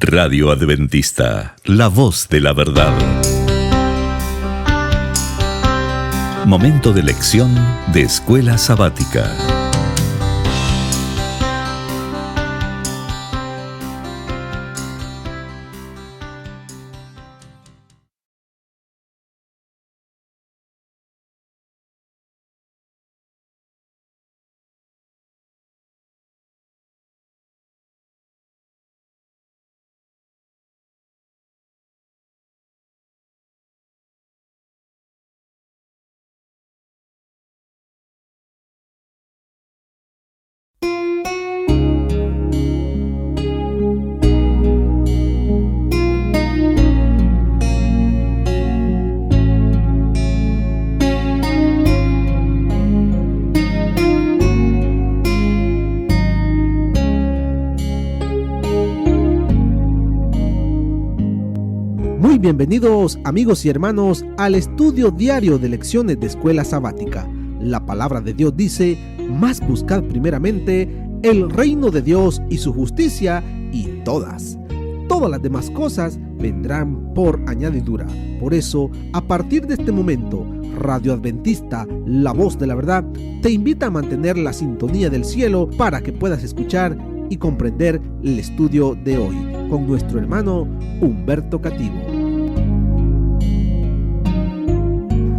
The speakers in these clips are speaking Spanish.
Radio Adventista, la voz de la verdad. Momento de lección de Escuela Sabática. Muy bienvenidos, amigos y hermanos, al estudio diario de lecciones de Escuela Sabática. La palabra de Dios dice: mas buscad primeramente el reino de Dios y su justicia, y todas las demás cosas vendrán por añadidura. Por eso, a partir de este momento, Radio Adventista, la voz de la verdad, te invita a mantener la sintonía del cielo para que puedas escuchar y comprender el estudio de hoy con nuestro hermano Humberto Cativo.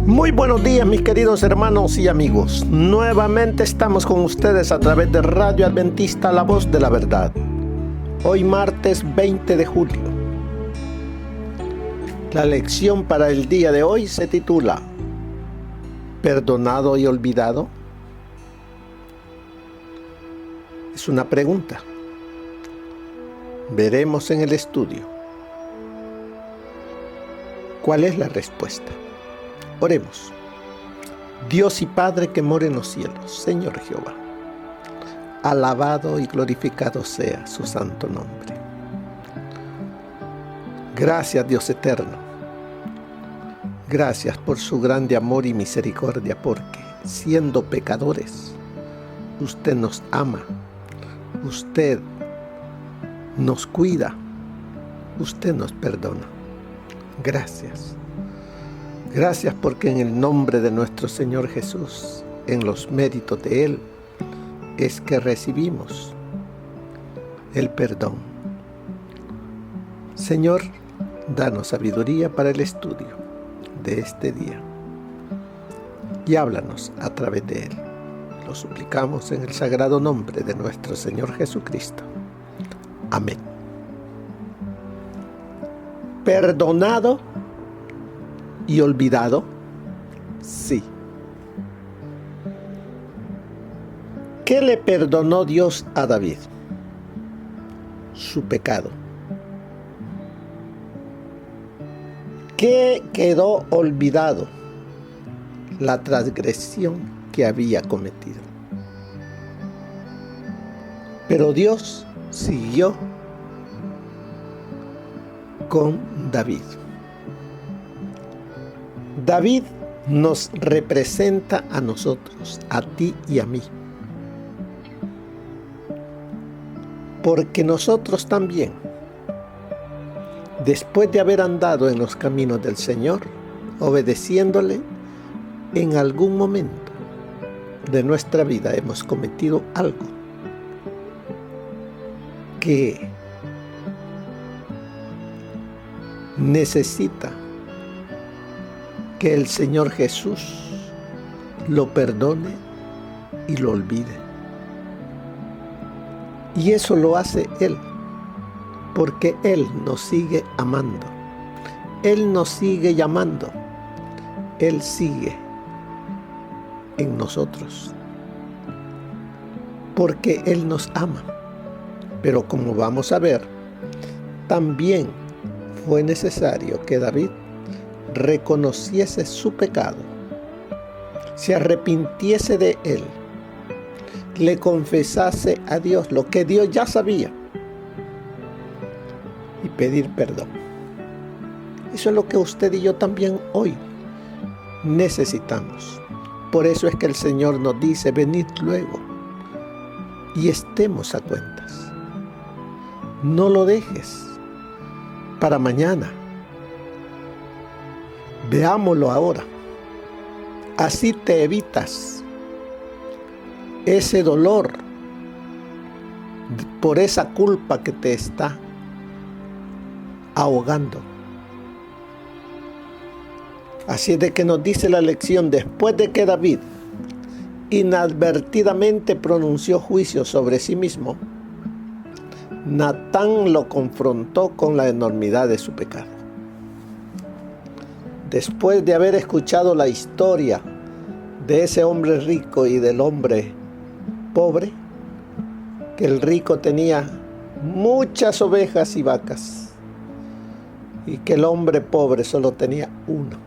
Muy buenos días, mis queridos hermanos y amigos. Nuevamente estamos con ustedes a través de Radio Adventista, la voz de la verdad. Hoy martes 20 de julio. La lección para el día de hoy se titula ¿Perdonado y olvidado? Es una pregunta. Veremos en el estudio cuál es la respuesta. Oremos. Dios y Padre que mora en los cielos, Señor Jehová, alabado y glorificado sea su santo nombre. Gracias, Dios eterno. Gracias por su grande amor y misericordia, porque siendo pecadores, usted nos ama, usted nos cuida, usted nos perdona. Gracias. Gracias porque en el nombre de nuestro Señor Jesús, en los méritos de Él, es que recibimos el perdón. Señor, danos sabiduría para el estudio de este día y háblanos a través de Él. Lo suplicamos en el sagrado nombre de nuestro Señor Jesucristo. Amén. ¿Perdonado y olvidado? Sí. ¿Qué le perdonó Dios a David? Su pecado. ¿Qué quedó olvidado? La transgresión que había cometido. Pero Dios siguió con David. David nos representa a nosotros, a ti y a mí. Porque nosotros también, después de haber andado en los caminos del Señor, obedeciéndole, en algún momento de nuestra vida hemos cometido algo que necesita que el Señor Jesús lo perdone y lo olvide. Y eso lo hace Él, porque Él nos sigue amando, Él nos sigue llamando, Él sigue en nosotros, porque Él nos ama. Pero como vamos a ver, también fue necesario que David reconociese su pecado, se arrepintiese de él, le confesase a Dios lo que Dios ya sabía y pedir perdón. Eso es lo que usted y yo también hoy necesitamos. Por eso es que el Señor nos dice: venid luego y estemos a cuentas. No lo dejes para mañana. Veámoslo ahora. Así te evitas ese dolor por esa culpa que te está ahogando. Así es de que nos dice la lección: después de que David inadvertidamente pronunció juicio sobre sí mismo, Natán lo confrontó con la enormidad de su pecado. Después de haber escuchado la historia de ese hombre rico y del hombre pobre, que el rico tenía muchas ovejas y vacas y que el hombre pobre solo tenía uno,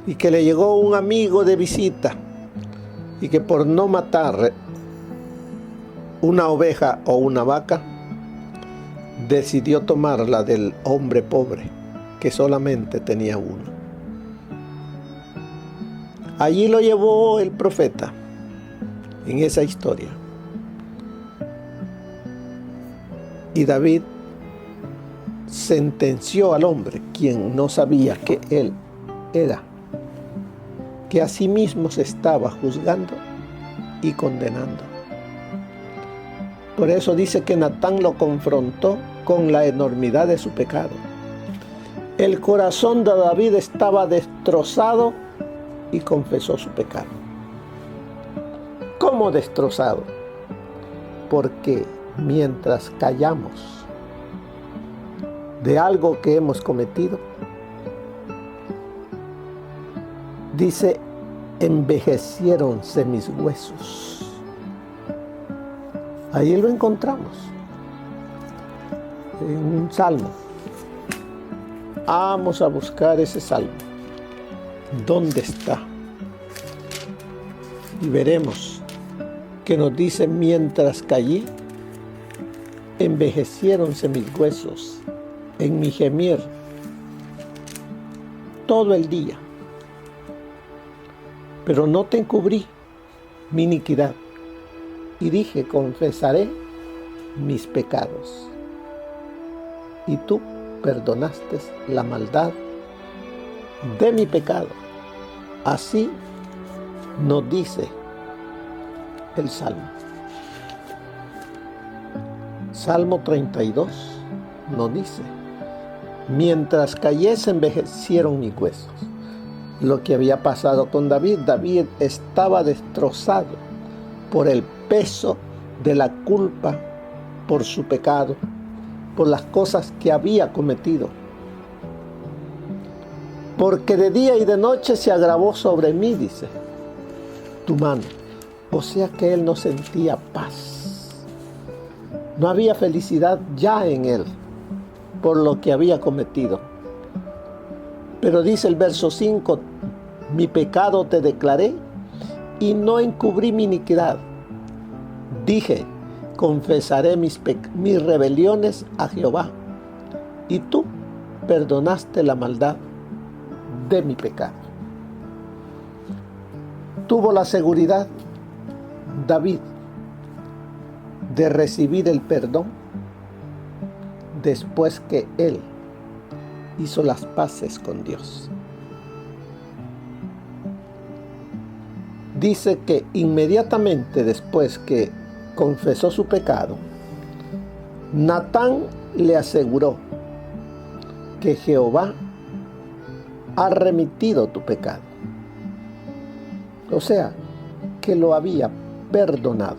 y que le llegó un amigo de visita y que por no matar una oveja o una vaca, decidió tomar la del hombre pobre, que solamente tenía uno. Allí lo llevó el profeta en esa historia. Y David sentenció al hombre, quien no sabía que él era, que a sí mismo se estaba juzgando y condenando. Por eso dice que Natán lo confrontó con la enormidad de su pecado. El corazón de David estaba destrozado y confesó su pecado. ¿Cómo destrozado? Porque mientras callamos de algo que hemos cometido, dice, envejeciéronse mis huesos. Ahí lo encontramos en un salmo. Vamos a buscar ese salmo. ¿Dónde está? Y veremos que nos dice: mientras callé, envejeciéronse mis huesos en mi gemir todo el día. Pero no te encubrí mi iniquidad, y dije, confesaré mis pecados. Y tú perdonaste la maldad de mi pecado. Así nos dice el Salmo. Salmo 32 nos dice: mientras callé se envejecieron mis huesos. Lo que había pasado con David. David estaba destrozado por el peso de la culpa, por su pecado, por las cosas que había cometido. Porque de día y de noche se agravó sobre mí, dice, tu mano. O sea que él no sentía paz. No había felicidad ya en él por lo que había cometido. Pero dice el verso 5, mi pecado te declaré y no encubrí mi iniquidad. Dije, confesaré mis rebeliones a Jehová, y tú perdonaste la maldad de mi pecado. Tuvo la seguridad David de recibir el perdón después que él hizo las paces con Dios. Dice que inmediatamente después que confesó su pecado, Natán le aseguró que Jehová ha remitido tu pecado. O sea, que lo había perdonado.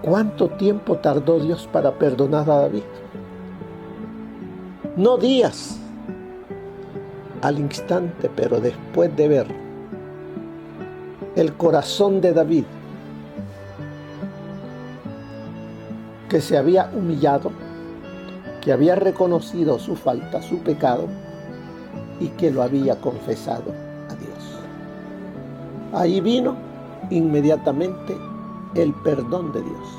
¿Cuánto tiempo tardó Dios para perdonar a David? No días, al instante, pero después de ver el corazón de David, que se había humillado, que había reconocido su falta, su pecado, y que lo había confesado a Dios. Ahí vino inmediatamente el perdón de Dios.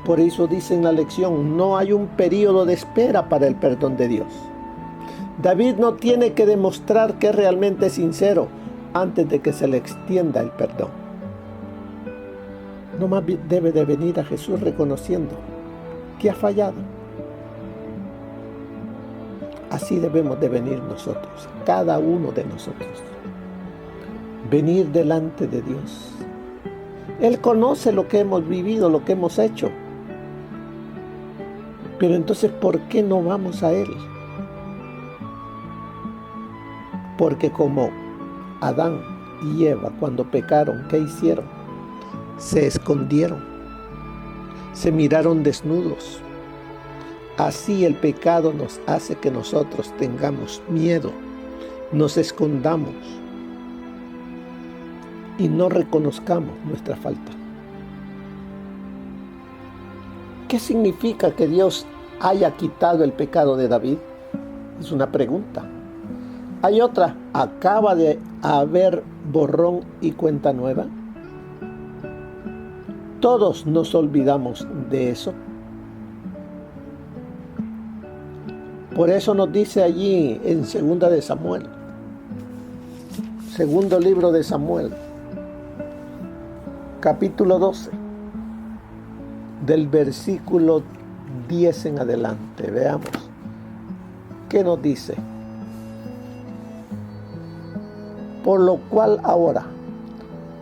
Por eso dice en la lección, no hay un periodo de espera para el perdón de Dios. David no tiene que demostrar que es realmente sincero antes de que se le extienda el perdón. no más debe de venir a Jesús reconociendo que ha fallado. Así debemos de venir nosotros, cada uno de nosotros. Venir delante de Dios. Él conoce lo que hemos vivido, lo que hemos hecho. Pero entonces, ¿por qué no vamos a Él? Porque como Adán y Eva, cuando pecaron, ¿qué hicieron? Se escondieron, se miraron desnudos. Así el pecado nos hace que nosotros tengamos miedo, nos escondamos y no reconozcamos nuestra falta. ¿Qué significa que Dios haya quitado el pecado de David? Es una pregunta. Hay otra, ¿acaba de haber borrón y cuenta nueva? Todos nos olvidamos de eso. Por eso nos dice allí en Segunda de Samuel, segundo libro de Samuel, capítulo 12, del versículo 10 en adelante. Veamos qué nos dice. Por lo cual ahora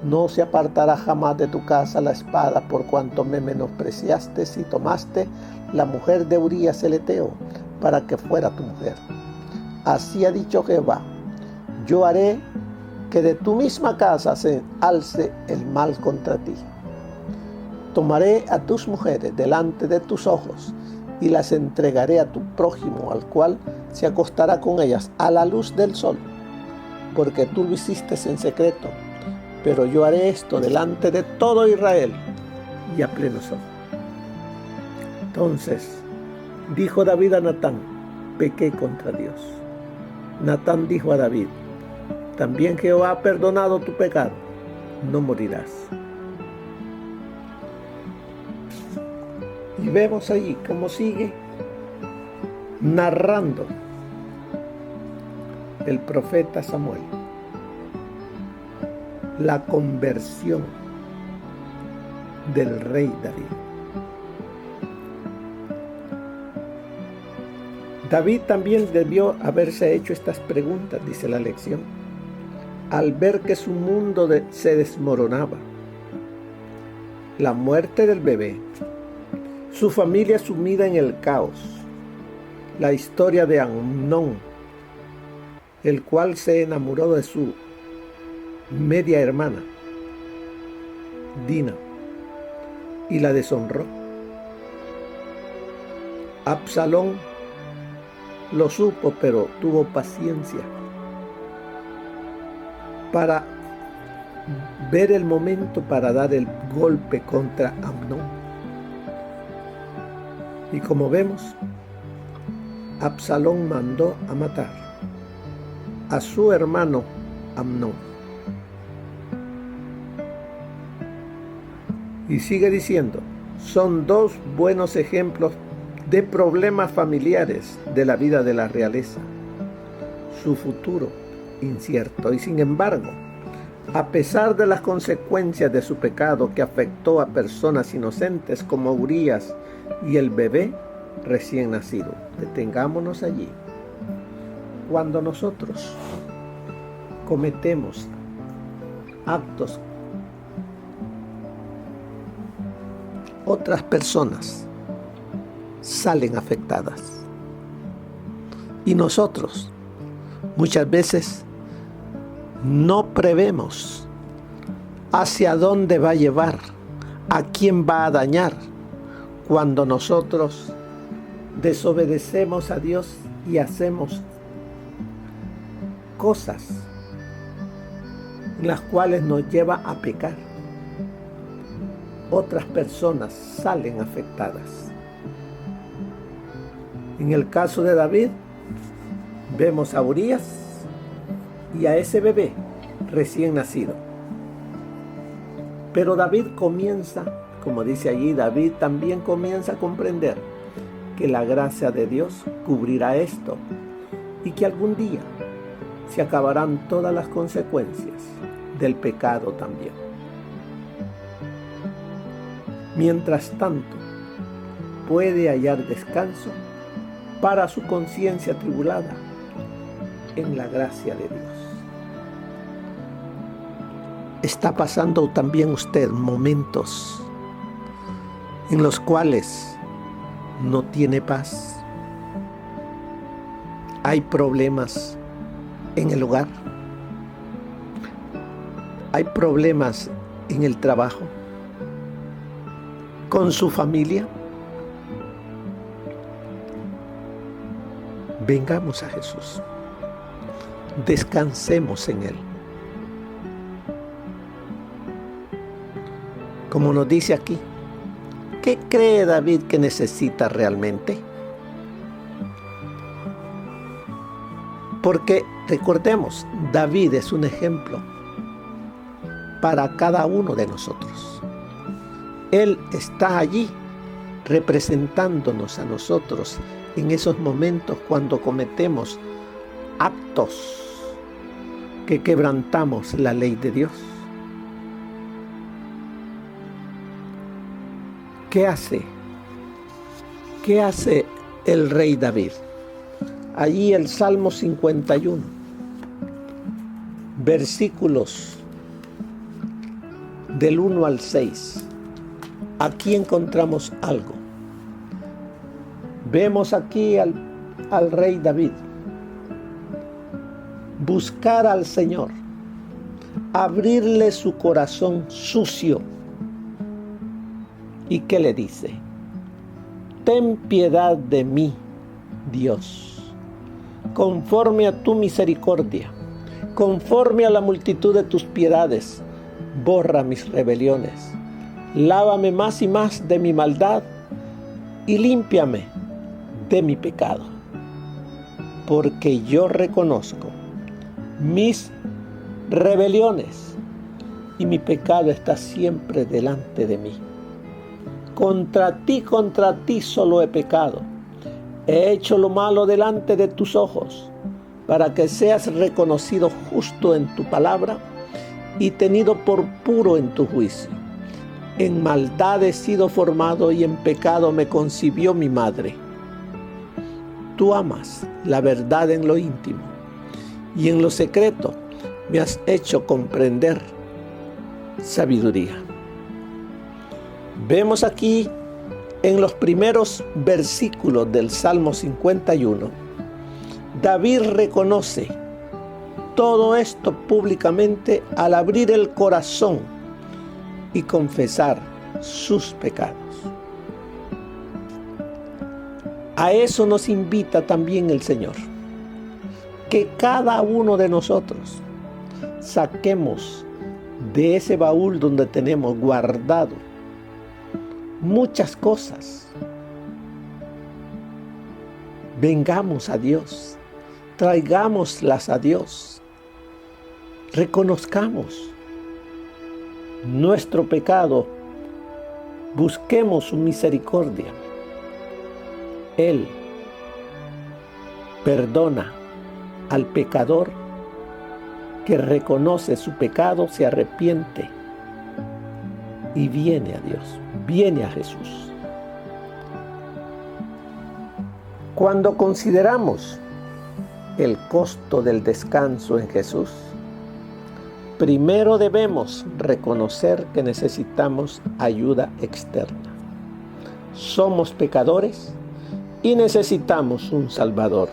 no se apartará jamás de tu casa la espada, por cuanto me menospreciaste y tomaste la mujer de Urías el Eteo para que fuera tu mujer. Así ha dicho Jehová: yo haré que de tu misma casa se alce el mal contra ti. Tomaré a tus mujeres delante de tus ojos y las entregaré a tu prójimo, al cual se acostará con ellas a la luz del sol, porque tú lo hiciste en secreto, pero yo haré esto delante de todo Israel y a pleno sol. Entonces dijo David a Natán: pequé contra Dios. Natán dijo a David: también Jehová ha perdonado tu pecado, no morirás. Y vemos allí cómo sigue narrando el profeta Samuel la conversión del rey David. David también debió haberse hecho estas preguntas, dice la lección, al ver que su mundo se desmoronaba. La muerte del bebé, su familia sumida en el caos, la historia de Amnón, el cual se enamoró de su media hermana, Dina, y la deshonró. Absalón lo supo, pero tuvo paciencia para ver el momento para dar el golpe contra Amnón. Y como vemos, Absalón mandó a matar a su hermano Amnón. Y sigue diciendo, son dos buenos ejemplos de problemas familiares de la vida de la realeza. Su futuro incierto. Y sin embargo, a pesar de las consecuencias de su pecado que afectó a personas inocentes como Urías y el bebé recién nacido. Detengámonos allí. Cuando nosotros cometemos actos, otras personas salen afectadas. Y nosotros muchas veces no prevemos hacia dónde va a llevar, a quién va a dañar, cuando nosotros desobedecemos a Dios y hacemos cosas las cuales nos lleva a pecar. Otras personas salen afectadas. En el caso de David, vemos a Urías y a ese bebé recién nacido. Pero David comienza, como dice allí, David también comienza a comprender que la gracia de Dios cubrirá esto y que algún día se acabarán todas las consecuencias del pecado también. Mientras tanto, puede hallar descanso para su conciencia atribulada en la gracia de Dios. ¿Está pasando también usted momentos en los cuales no tiene paz? ¿Hay problemas en el hogar? ¿Hay problemas en el trabajo? ¿Con su familia? Vengamos a Jesús. Descansemos en Él. Como nos dice aquí, ¿qué cree David que necesita realmente? Porque recordemos, David es un ejemplo para cada uno de nosotros. Él está allí representándonos a nosotros en esos momentos cuando cometemos actos que quebrantamos la ley de Dios. ¿Qué hace? ¿Qué hace el rey David? Allí el Salmo 51, versículos del 1 al 6. Aquí encontramos algo. Vemos aquí al rey David buscar al Señor, abrirle su corazón sucio. ¿Y qué le dice? Ten piedad de mí, Dios, conforme a tu misericordia, conforme a la multitud de tus piedades, borra mis rebeliones, lávame más y más de mi maldad y límpiame de mi pecado, porque yo reconozco mis rebeliones y mi pecado está siempre delante de mí. Contra ti solo he pecado. He hecho lo malo delante de tus ojos, para que seas reconocido justo en tu palabra y tenido por puro en tu juicio. En maldad he sido formado y en pecado me concibió mi madre. Tú amas la verdad en lo íntimo y en lo secreto me has hecho comprender sabiduría. Vemos aquí en los primeros versículos del Salmo 51, David reconoce todo esto públicamente al abrir el corazón y confesar sus pecados. A eso nos invita también el Señor, que cada uno de nosotros saquemos de ese baúl donde tenemos guardado muchas cosas. Vengamos a Dios, traigámoslas a Dios, reconozcamos nuestro pecado, busquemos su misericordia. Él perdona al pecador que reconoce su pecado, se arrepiente y viene a Dios, viene a Jesús. Cuando consideramos el costo del descanso en Jesús, primero debemos reconocer que necesitamos ayuda externa. Somos pecadores y necesitamos un Salvador.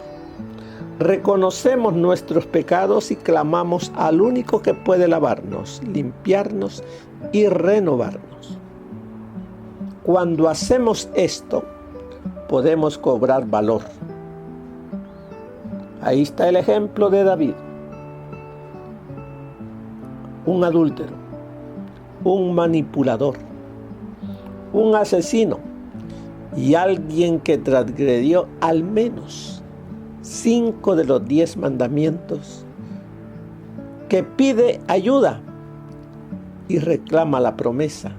Reconocemos nuestros pecados y clamamos al único que puede lavarnos, limpiarnos y renovarnos. Cuando hacemos esto, podemos cobrar valor. Ahí está el ejemplo de David. Un adúltero, un manipulador, un asesino y alguien que transgredió al menos 5 de los 10 mandamientos, que pide ayuda y reclama la promesa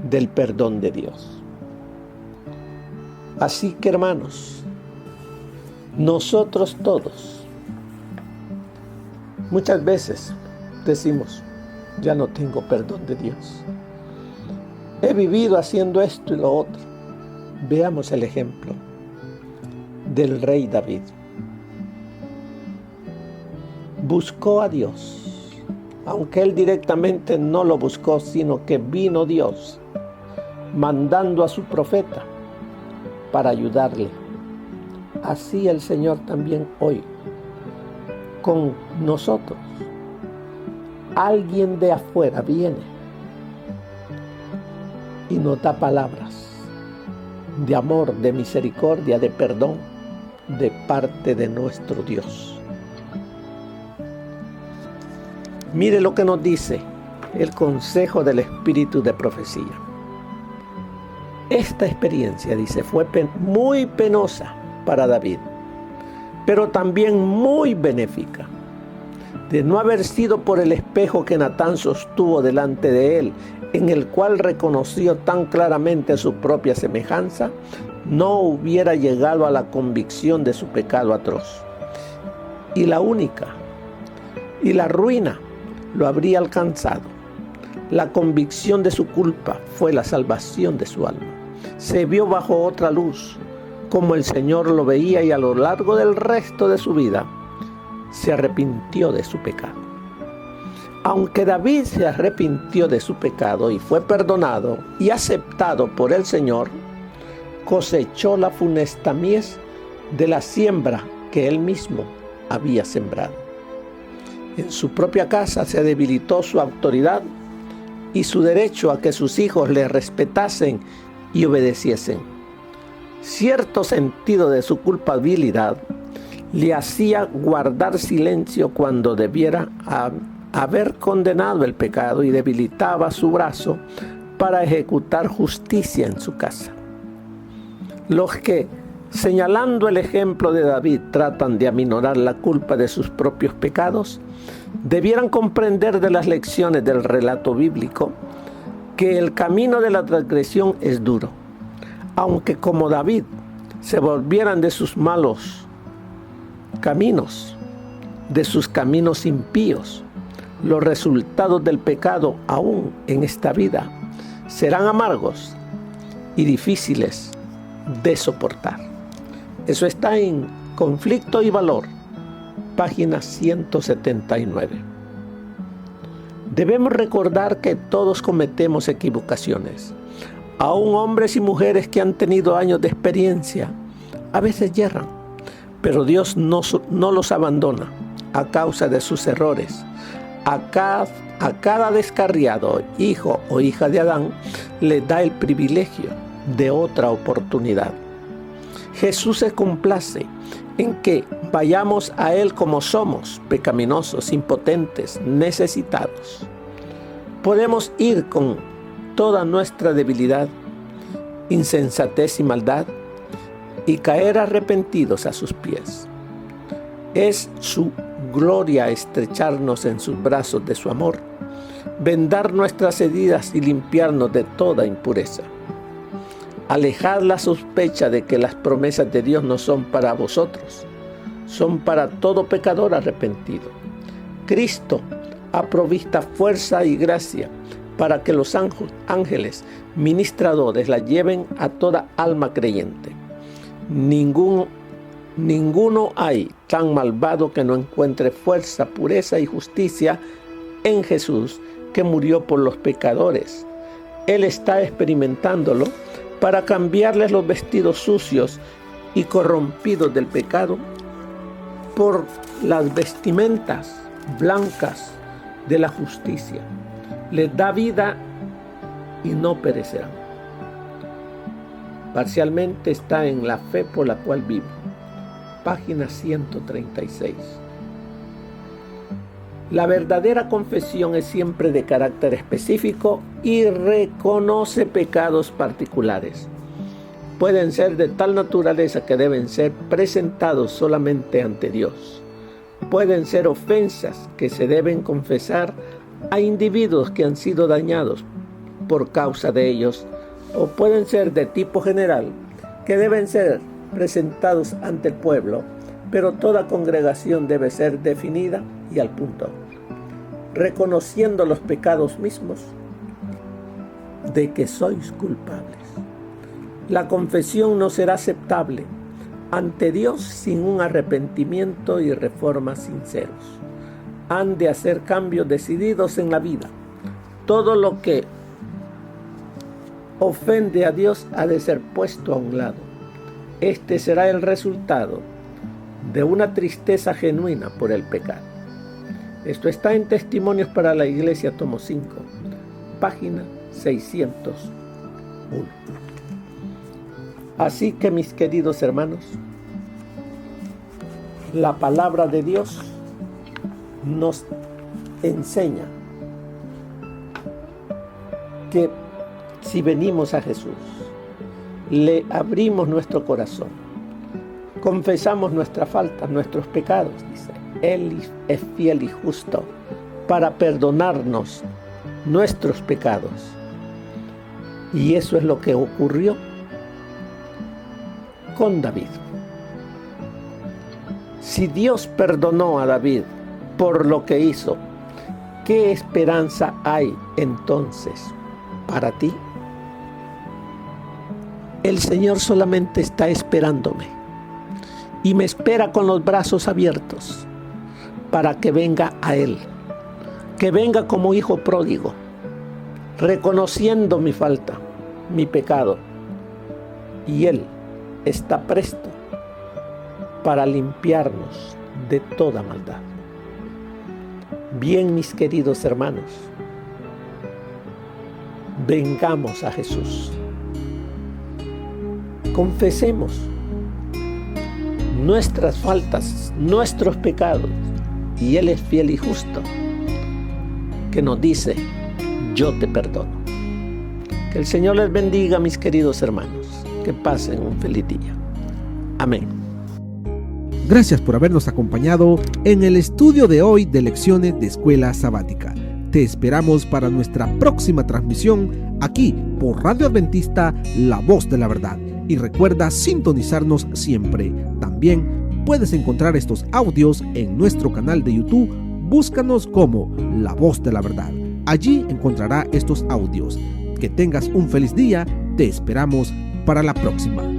del perdón de Dios. Así que, hermanos, nosotros todos muchas veces decimos, ya no tengo perdón de Dios. he vivido haciendo esto y lo otro. Veamos el ejemplo del rey David. Buscó a Dios, aunque él directamente no lo buscó, sino que vino Dios mandando a su profeta para ayudarle. Así el Señor también hoy con nosotros. Alguien de afuera viene y nos da palabras de amor, de misericordia, de perdón de parte de nuestro Dios. Mire lo que nos dice el consejo del espíritu de profecía. Esta experiencia, dice, fue muy penosa para David, pero también muy benéfica. De no haber sido por el espejo que Natán sostuvo delante de él, en el cual reconoció tan claramente su propia semejanza, no hubiera llegado a la convicción de su pecado atroz. Y la ruina lo habría alcanzado. La convicción de su culpa fue la salvación de su alma. Se vio bajo otra luz, como el Señor lo veía, y a lo largo del resto de su vida se arrepintió de su pecado. Aunque David se arrepintió de su pecado y fue perdonado y aceptado por el Señor, cosechó la funesta mies de la siembra que él mismo había sembrado. En su propia casa se debilitó su autoridad y su derecho a que sus hijos le respetasen y obedeciesen. Cierto sentido de su culpabilidad le hacía guardar silencio cuando debiera haber condenado el pecado, y debilitaba su brazo para ejecutar justicia en su casa. Los que, señalando el ejemplo de David, tratan de aminorar la culpa de sus propios pecados, debieran comprender de las lecciones del relato bíblico que el camino de la transgresión es duro. Aunque como David se volvieran de sus malos caminos, de sus caminos impíos, los resultados del pecado aún en esta vida serán amargos y difíciles de soportar. Eso está en Conflicto y Valor, página 179. Debemos recordar que todos cometemos equivocaciones. Aún hombres y mujeres que han tenido años de experiencia a veces yerran, pero Dios no los abandona a causa de sus errores. A cada descarriado hijo o hija de Adán le da el privilegio de otra oportunidad. Jesús se complace en que vayamos a Él como somos, pecaminosos, impotentes, necesitados. Podemos ir con toda nuestra debilidad, insensatez y maldad y caer arrepentidos a sus pies. Es su gloria estrecharnos en sus brazos de su amor, vendar nuestras heridas y limpiarnos de toda impureza. Alejad la sospecha de que las promesas de Dios no son para vosotros, son para todo pecador arrepentido. Cristo ha provisto fuerza y gracia para que los ángeles ministradores la lleven a toda alma creyente. Ninguno hay tan malvado que no encuentre fuerza, pureza y justicia en Jesús, que murió por los pecadores. Él está experimentándolo para cambiarles los vestidos sucios y corrompidos del pecado por las vestimentas blancas de la justicia. Les da vida y no perecerán. Parcialmente está en La fe por la cual vivo, página 136. La verdadera confesión es siempre de carácter específico y reconoce pecados particulares. Pueden ser de tal naturaleza que deben ser presentados solamente ante Dios. Pueden ser ofensas que se deben confesar a individuos que han sido dañados por causa de ellos, o pueden ser de tipo general que deben ser presentados ante el pueblo, pero toda congregación debe ser definida y al punto, reconociendo los pecados mismos de que sois culpables. La confesión no será aceptable ante Dios sin un arrepentimiento y reforma sinceros. Han de hacer cambios decididos en la vida. Todo lo que ofende a Dios ha de ser puesto a un lado. Este será el resultado de una tristeza genuina por el pecado. Esto está en Testimonios para la Iglesia, tomo 5, página 601. Así que, mis queridos hermanos, la palabra de Dios nos enseña que si venimos a Jesús, le abrimos nuestro corazón, confesamos nuestras faltas, nuestros pecados, dice, Él es fiel y justo para perdonarnos nuestros pecados. Y eso es lo que ocurrió con David. Si Dios perdonó a David por lo que hizo, ¿qué esperanza hay entonces para ti? El Señor solamente está esperándome y me espera con los brazos abiertos para que venga a Él, que venga como hijo pródigo, reconociendo mi falta, mi pecado, y Él está presto para limpiarnos de toda maldad. Bien, mis queridos hermanos, vengamos a Jesús. Confesemos nuestras faltas, nuestros pecados, y Él es fiel y justo, que nos dice, yo te perdono. Que el Señor les bendiga, mis queridos hermanos. Que pasen un feliz día. Amén. Gracias por habernos acompañado en el estudio de hoy de Lecciones de Escuela Sabática. Te esperamos para nuestra próxima transmisión aquí por Radio Adventista, La Voz de la Verdad. Y recuerda sintonizarnos siempre. También puedes encontrar estos audios en nuestro canal de YouTube. Búscanos como La Voz de la Verdad. Allí encontrará estos audios. Que tengas un feliz día. Te esperamos para la próxima.